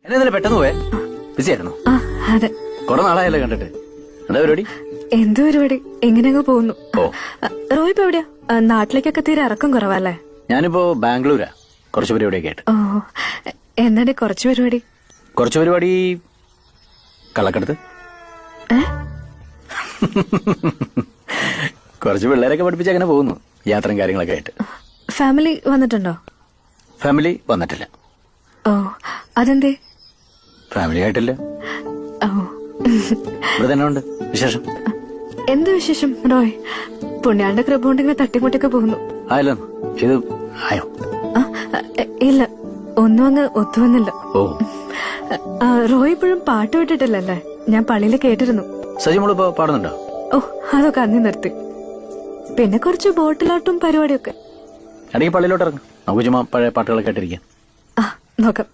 എന്നെ ഇന്നലെ പെട്ടെന്ന് പോയേ? ബിസി ആയിരുന്നു? ആ അതെ. കുറെ നാളായല്ലോ കണ്ടിട്ട്. എന്താ പരിപാടി? എന്ത് പരിപാടി, എങ്ങനെയൊക്കെ പോകുന്നു. ഓ, റോയ് ഇപ്പൊ എവിടെയാ? നാട്ടിലേക്കൊക്കെ തീരെ ഇറക്കം കുറവല്ലേ? ഞാനിപ്പോ ബാംഗ്ലൂരാ. കുറച്ച് പരിപാടിയൊക്കെ ആയിട്ട്. ഓ, എന്താണ് കുറച്ച് പരിപാടി? കുറച്ച് പരിപാടി കള്ളക്കടത്ത്. കുറച്ച് പിള്ളേരൊക്കെ പഠിപ്പിച്ച് അങ്ങനെ പോകുന്നു, യാത്രയും കാര്യങ്ങളൊക്കെ ആയിട്ട്. ഫാമിലി വന്നിട്ടുണ്ടോ? ഫാമിലി വന്നിട്ടില്ല. ഓ, അതെന്തേ? ഫാമിലി ആയിട്ടില്ല. ഓ, ഇവിടെ തന്നെ ഉണ്ട് വിശേഷം. എന്ത് വിശേഷം റോയ്? പുണ്യാളുടെ കൃപ കൊണ്ട് ഇങ്ങനെ തട്ടിമുട്ടിയൊക്കെ പോകുന്നു. ആയല്ലോ, ഇത് ആയോ? ഇല്ല, ഒന്നും അങ്ങ് ഒത്തുവന്നില്ല. ഓ, റോയ് ഇപ്പോഴും പാട്ട് വിട്ടിട്ടില്ലല്ലേ? ഞാൻ പള്ളിയിൽ കേട്ടിരുന്നു. സജിമോളിപ്പോ പാടുന്നുണ്ടോ? ഓ, അതൊക്കെ അന്നേ നിർത്തി. പിന്നെ കുറച്ച് ബോട്ടിലാട്ടും പരിപാടിയൊക്കെ. ഇടയ്ക്ക് പള്ളിയിലോട്ട് ഇറങ്ങും, നമുക്ക് ചുമ്മാ പഴയ പാട്ടുകളൊക്കെ ആയിട്ടിരിക്കാം. ആ, നോക്കാം.